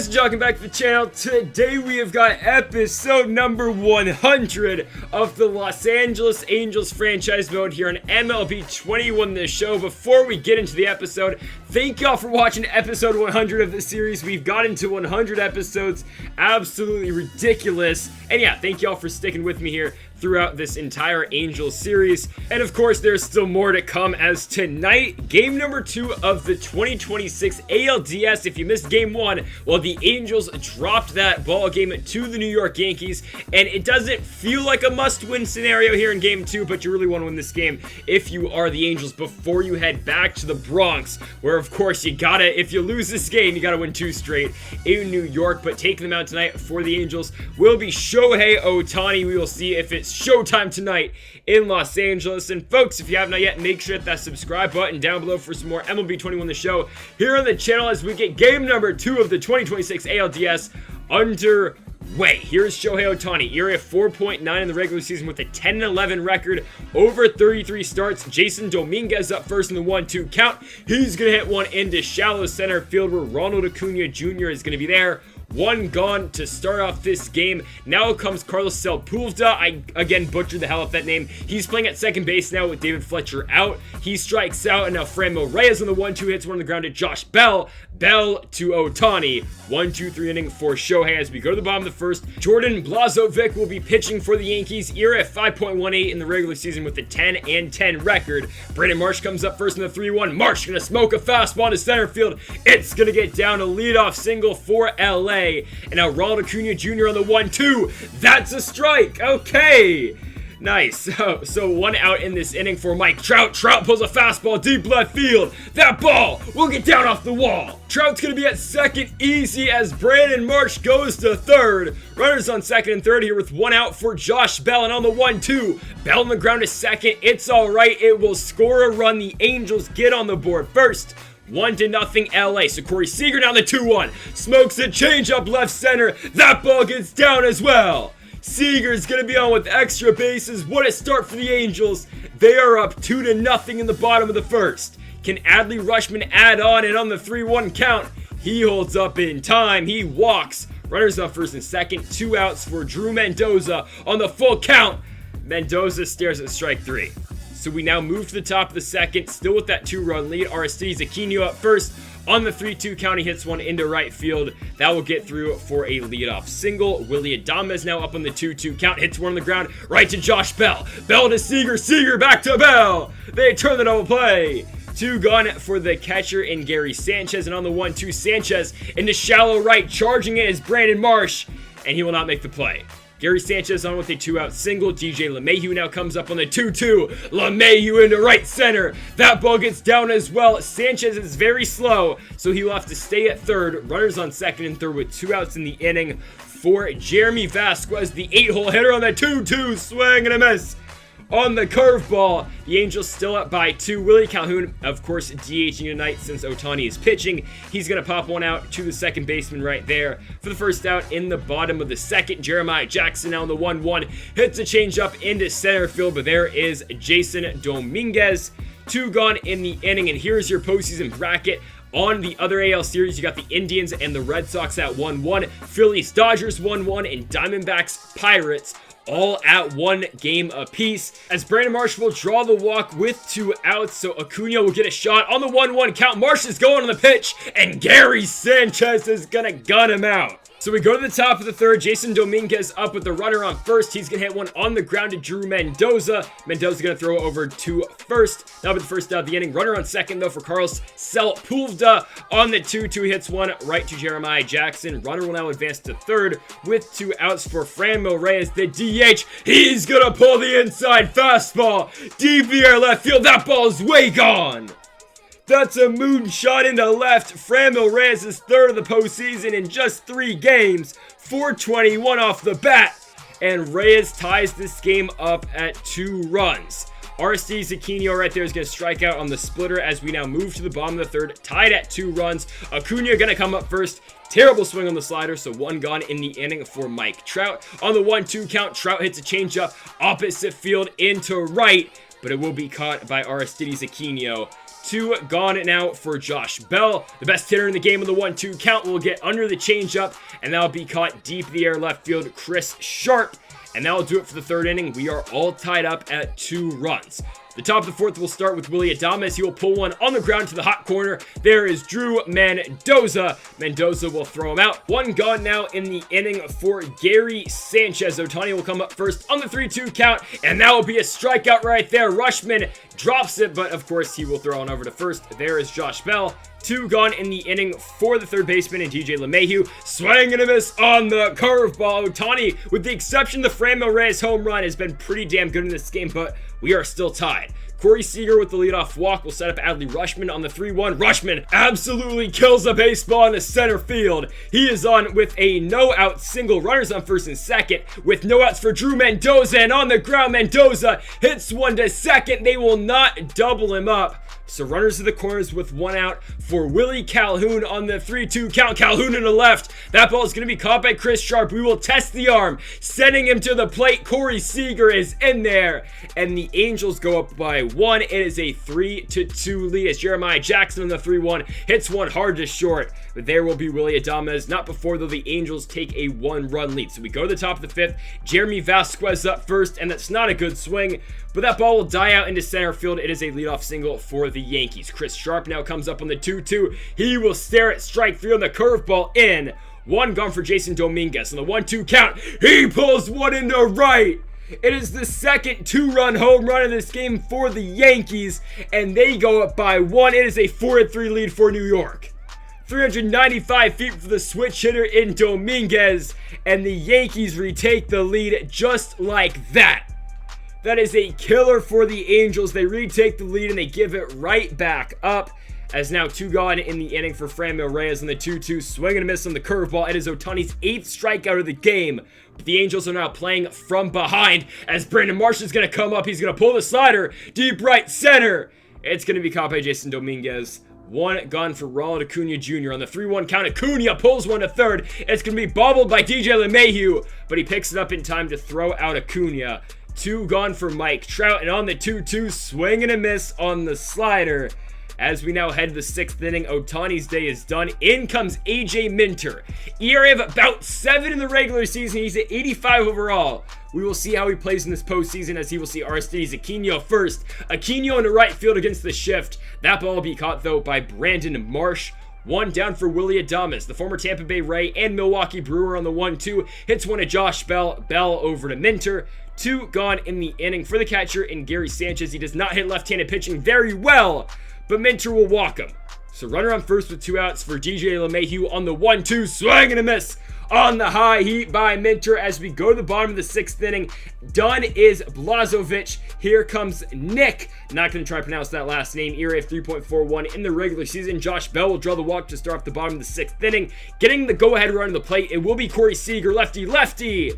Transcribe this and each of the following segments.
guys, welcome back to the channel. Today we have got episode number 100 of the Los Angeles Angels franchise mode here on MLB 21 the show. Before we get into the episode, thank y'all for watching episode 100 of the series. We've gotten to 100 episodes, absolutely ridiculous. And yeah, thank y'all for sticking with me here throughout this entire Angels series. And of course, there's still more to come, as tonight, game number 2 of the 2026 ALDS. If you missed game 1, well, the Angels dropped that ball game to the New York Yankees, and it doesn't feel like a must-win scenario here in game 2, but you really want to win this game if you are the Angels before you head back to the Bronx, where of course you gotta, if you lose this game, you gotta win 2 straight in New York. But taking them out tonight for the Angels will be Shohei Ohtani. We will see if it's showtime tonight in Los Angeles. And folks, if you have not yet, make sure to hit that subscribe button down below for some more MLB 21 the show here on the channel as we get game number 2 of the 2026 ALDS underway. Here's Shohei Ohtani, ERA 4.9 in the regular season with a 10-11 record over 33 starts. Jason Dominguez up first in the 1-2 count. He's gonna hit one into shallow center field where Ronald Acuna Jr. is gonna be there. One gone to start off this game. Now comes Carlos Sepulveda. I again butchered the hell out of that name. He's playing at second base now with David Fletcher out. He strikes out, and now Franmil Reyes on the 1-2 hits one on the ground to Josh Bell. Bell to Ohtani. 1-2-3 inning for Shohei as we go to the bottom of the first. Jordan Blazovic will be pitching for the Yankees. ERA at 5.18 in the regular season with a 10-10 record. Brandon Marsh comes up first in the 3-1. Marsh gonna smoke a fastball to center field. It's gonna get down a leadoff single for LA. And now Ronald Acuna Jr. on the 1-2. That's a strike. Okay. Nice. So one out in this inning for Mike Trout. Trout pulls a fastball deep left field. That ball will get down off the wall. Trout's going to be at second easy as Brandon Marsh goes to third. Runners on second and third here with one out for Josh Bell. And on the 1-2, Bell on the ground to second. It's all right. It will score a run. The Angels get on the board first. 1-0 LA. So Corey Seager down the 2-1. Smokes a changeup left center. That ball gets down as well. Seager's going to be on with extra bases. What a start for the Angels. They are up 2-0 in the bottom of the first. Can Adley Rutschman add on? And on the 3-1 count, he holds up in time. He walks. Runners on first and second. 2 outs for Drew Mendoza. On the full count, Mendoza stares at strike 3. So we now move to the top of the second, still with that 2-run lead. Aristides Aquino up first. On the 3-2 count, he hits one into right field. That will get through for a leadoff single. Willy Adames now up on the 2-2 count. Hits one on the ground right to Josh Bell. Bell to Seager. Seager back to Bell. They turn the double play. 2 gone for the catcher in Gary Sanchez. And on the 1-2, Sanchez into shallow right. Charging it is Brandon Marsh. And he will not make the play. Gary Sanchez on with a 2-out single. DJ LeMahieu now comes up on the 2-2. LeMahieu into right center. That ball gets down as well. Sanchez is very slow, so he will have to stay at third. Runners on second and third with 2 outs in the inning for Jeremy Vasquez, the 8-hole hitter on the 2-2. Swing and a miss on the curveball. The Angels still up by 2. Willie Calhoun, of course, DHing tonight since Ohtani is pitching. He's going to pop one out to the second baseman right there for the first out in the bottom of the second. Jeremiah Jackson now on the 1-1. Hits a changeup into center field, but there is Jason Dominguez. 2 gone in the inning, and here's your postseason bracket. On the other AL series, you got the Indians and the Red Sox at 1-1. Phillies, Dodgers 1-1, and Diamondbacks, Pirates all at 1 game apiece, as Brandon Marsh will draw the walk with 2 outs, so Acuna will get a shot on the 1-1 count. Marsh is going on the pitch, and Gary Sanchez is gonna gun him out. So we go to the top of the third. Jason Dominguez up with the runner on first. He's going to hit one on the ground to Drew Mendoza. Mendoza's going to throw over to first. That'll be the first out of the inning. Runner on second, though, for Carlos Sepulveda on the 2-2. Hits one right to Jeremiah Jackson. Runner will now advance to third with 2 outs for Franmil Reyes, the DH. He's going to pull the inside fastball. Deep air left field. That ball's way gone. That's a moonshot into left. Franmil Reyes is third of the postseason in just 3 games. 421 off the bat. And Reyes ties this game up at 2 runs. Aristides Aquino right there is going to strike out on the splitter as we now move to the bottom of the third. Tied at 2 runs. Acuna going to come up first. Terrible swing on the slider, so 1 gone in the inning for Mike Trout. On the 1-2 count, Trout hits a changeup opposite field into right, but it will be caught by Aristides Aquino. 2 gone now for Josh Bell. The best hitter in the game on the 1-2 count will get under the changeup, and that'll be caught deep in the air left field, Chris Sharp. And that'll do it for the 3rd inning. We are all tied up at 2 runs. The top of the 4th will start with Willy Adames. He will pull one on the ground to the hot corner. There is Drew Mendoza. Mendoza will throw him out. 1 gone now in the inning for Gary Sanchez. Ohtani will come up first on the 3-2 count, and that will be a strikeout right there. Rutschman drops it, but of course he will throw on over to first. There is Josh Bell. 2 gone in the inning for the 3rd baseman and DJ LeMahieu. Swing and a miss on the curveball. Ohtani, with the exception of the Franmil Reyes home run, has been pretty damn good in this game, but we are still tied. Corey Seager with the leadoff walk will set up Adley Rutschman on the 3-1. Rutschman absolutely kills a baseball in the center field. He is on with a no-out single. Runners on first and second with no outs for Drew Mendoza. And on the ground, Mendoza hits one to second. They will not double him up. So runners to the corners with 1 out for Willie Calhoun on the 3-2 count. Calhoun in the left. That ball is going to be caught by Chris Sharp. We will test the arm, sending him to the plate. Corey Seager is in there, and the Angels go up by 1. It is a 3-2 lead as Jeremiah Jackson on the 3-1 hits one hard to short. But there will be Willy Adames. Not before, though, the Angels take a 1-run lead. So we go to the top of the 5th. Jeremy Vasquez up first, and that's not a good swing, but that ball will die out into center field. It is a leadoff single for the Yankees. Chris Sharp now comes up on the 2-2. He will stare at strike 3 on the curveball in. 1 gone for Jason Dominguez. On the 1-2 count, he pulls one into right. It is the 2nd 2-run home run of this game for the Yankees, and they go up by 1. It is a 4-3 lead for New York. 395 feet for the switch hitter in Dominguez, and the Yankees retake the lead just like that. That is a killer for the Angels. They retake the lead and they give it right back up. As now 2 gone in the inning for Franmil Reyes on the 2-2. Swing and a miss on the curveball. It is Ohtani's 8th strikeout of the game. But the Angels are now playing from behind as Brandon Marsh is going to come up. He's going to pull the slider deep right center. It's going to be caught by Jason Dominguez. 1 gone for Ronald Acuna Jr. On the 3-1 count, Acuna pulls one to third. It's going to be bobbled by DJ LeMahieu, but he picks it up in time to throw out Acuna. 2 gone for Mike Trout, and on the 2-2, swing and a miss on the slider. As we now head to the 6th inning, Ohtani's day is done. In comes AJ Minter. ERA of about 7 in the regular season. He's at 85 overall. We will see how he plays in this postseason, as he will see Aristides Aquino first. Aquino in the right field against the shift. That ball will be caught, though, by Brandon Marsh. 1 down for Willy Adames, the former Tampa Bay Ray and Milwaukee Brewer on the 1-2. Hits one to Josh Bell. Bell over to Minter. 2 gone in the inning for the catcher in Gary Sanchez. He does not hit left-handed pitching very well, but Minter will walk him. So runner on first with 2 outs for DJ LeMahieu on the 1-2. Swing and a miss on the high heat by Minter as we go to the bottom of the 6th inning. Done is Blazovic. Here comes Nick. Not going to try to pronounce that last name. ERA of 3.41 in the regular season. Josh Bell will draw the walk to start off the bottom of the 6th inning. Getting the go-ahead run to the plate, it will be Corey Seager. Lefty.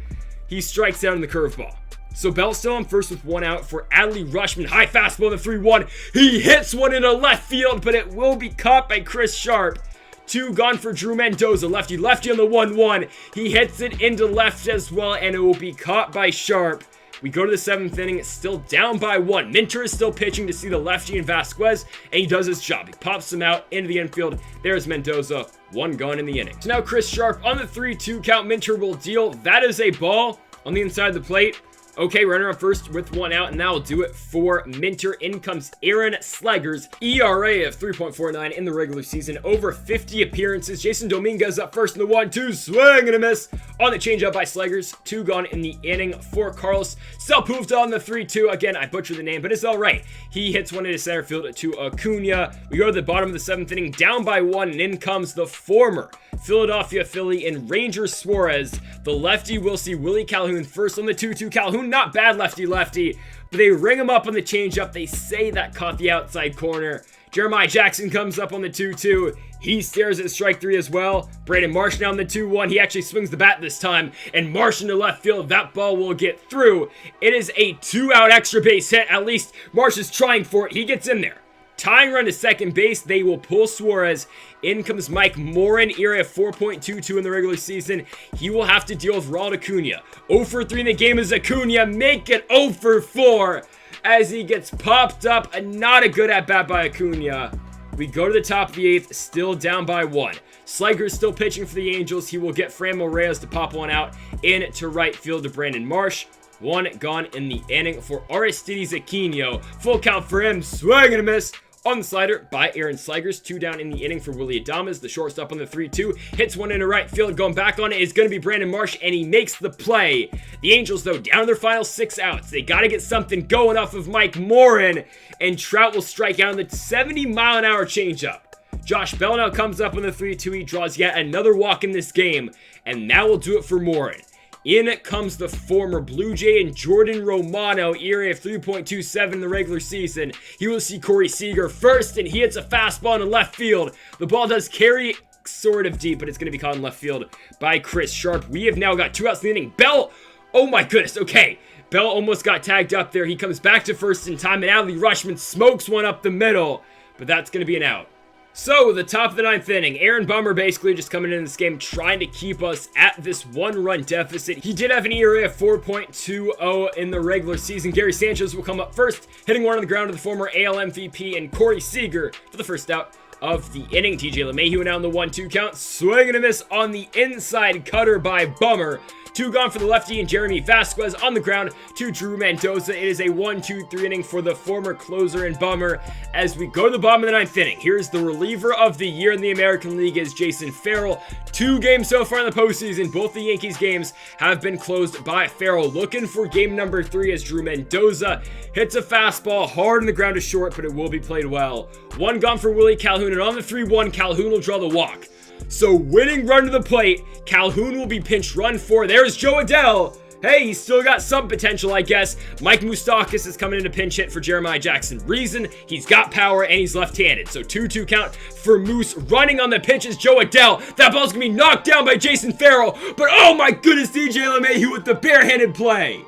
He strikes out in the curveball. So Bell's still on first with 1 out for Adley Rutschman. High fastball in the 3-1. He hits one into left field, but it will be caught by Chris Sharp. 2 gone for Drew Mendoza. Lefty on the 1-1. He hits it into left as well, and it will be caught by Sharp. We go to the 7th inning, still down by 1. Minter is still pitching to see the lefty and Vasquez, and he does his job. He pops him out into the infield. There's Mendoza. 1 gone in the inning. So now Chris Sharp on the 3-2 count. Minter will deal. That is a ball on the inside of the plate. Okay, runner on first with 1 out, and that will do it for Minter. In comes Aaron Slegers. ERA of 3.49 in the regular season. Over 50 appearances. Jason Dominguez up first in the 1-2. Swing and a miss on the changeup by Slegers. 2 gone in the inning for Carlos Sepulveda on the 3-2. Again, I butchered the name, but it's all right. He hits one into center field to Acuna. We go to the bottom of the 7th inning, down by 1, and in comes the former Philadelphia Philly in Ranger Suarez. The lefty will see Willie Calhoun first on the 2-2. Calhoun, not bad lefty, but they ring him up on the changeup. They say that caught the outside corner. Jeremiah Jackson comes up on the 2-2. He stares at strike 3 as well. Brandon Marsh now on the 2-1. He actually swings the bat this time, and Marsh into left field. That ball will get through. It is a 2-out extra base hit. At least Marsh is trying for it. He gets in there. Tying run to second base, they will pull Suarez. In comes Mike Morin, ERA of 4.22 in the regular season. He will have to deal with Ronald Acuna. 0 for 3 in the game is Acuna. Make it 0 for 4. as he gets popped up. Not a good at-bat by Acuna. We go to the top of the 8th, still down by 1. Sliger's still pitching for the Angels. He will get Franmil Reyes to pop one out into right field to Brandon Marsh. 1 gone in the inning for Aristides Aquino. Full count for him. Swing and a miss on the slider by Aaron Sligers. 2 down in the inning for Willy Adames. The shortstop on the 3-2. Hits one into right field. Going back on it is going to be Brandon Marsh, and he makes the play. The Angels, though, down to their final 6 outs. They got to get something going off of Mike Morin, and Trout will strike out on the 70-mile-an-hour changeup. Josh Bell now comes up on the 3-2. He draws yet another walk in this game, and that will do it for Morin. In comes the former Blue Jay and Jordan Romano, ERA of 3.27 in the regular season. He will see Corey Seager first, and he hits a fastball in left field. The ball does carry sort of deep, but it's going to be caught in left field by Chris Sharp. We have now got 2 outs in the inning. Bell, oh my goodness, okay. Bell almost got tagged up there. He comes back to first in time, and Adley Rutschman smokes one up the middle, but that's going to be an out. So, the top of the 9th inning, Aaron Bummer basically just coming in this game trying to keep us at this 1-run deficit. He did have an ERA of 4.20 in the regular season. Gary Sanchez will come up first, hitting one on the ground to the former AL MVP and Corey Seager for the first out of the inning. TJ LeMahieu now in the 1-2 count. Swing and a miss on the inside cutter by Bummer. 2 gone for the lefty and Jeremy Vasquez on the ground to Drew Mendoza. It is a 1-2-3 inning for the former closer and Bummer as we go to the bottom of the 9th inning. Here's the reliever of the year in the American League is Jason Farrell. 2 games so far in the postseason. Both the Yankees games have been closed by Farrell. Looking for game number 3 as Drew Mendoza hits a fastball hard on the ground to short, but it will be played well. 1 gone for Willie Calhoun, and on the 3-1, Calhoun will draw the walk. So winning run to the plate, Calhoun will be pinch run for. There's Joe Adell. Hey, he's still got some potential, I guess. Mike Moustakas is coming in to pinch hit for Jeremiah Jackson. Reason, he's got power and he's left-handed. So 2-2 count for Moose. Running on the pitch is Joe Adell. That ball's going to be knocked down by Jason Farrell. But oh my goodness, DJ LeMahieu with the barehanded play.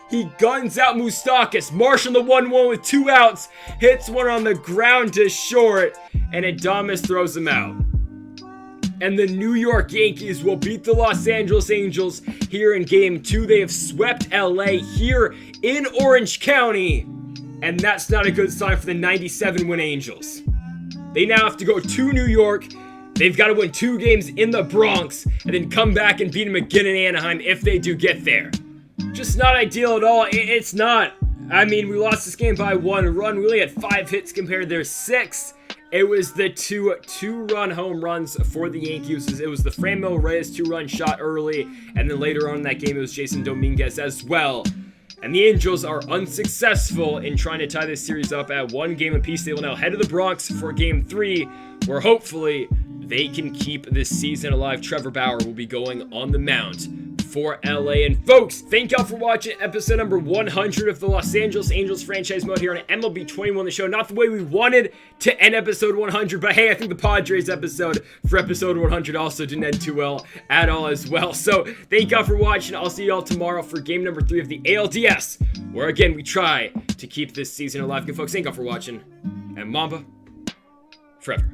He guns out Moustakas. Marsh on the 1-1 with 2 outs. Hits one on the ground to short. And Adames throws him out. And the New York Yankees will beat the Los Angeles Angels here in Game 2. They have swept LA here in Orange County. And that's not a good sign for the 97-win Angels. They now have to go to New York. They've got to win 2 games in the Bronx and then come back and beat them again in Anaheim if they do get there. Just not ideal at all. It's not. I mean, we lost this game by 1 run. We only had 5 hits compared to their 6. It was the 2-run home runs for the Yankees. It was the Franmil Reyes 2-run shot early, and then later on in that game, it was Jason Dominguez as well. And the Angels are unsuccessful in trying to tie this series up at 1 game apiece. They will now head to the Bronx for Game 3, where hopefully they can keep this season alive. Trevor Bauer will be going on the mound for LA. And folks, thank y'all for watching episode number 100 of the Los Angeles Angels franchise mode here on MLB 21 the show. Not the way we wanted to end episode 100, but hey, I think the Padres episode for episode 100 also didn't end too well at all as well. So thank y'all for watching. I'll see y'all tomorrow for game number 3 of the ALDS, where again we try to keep this season alive. Good folks, thank y'all for watching, and Mamba forever.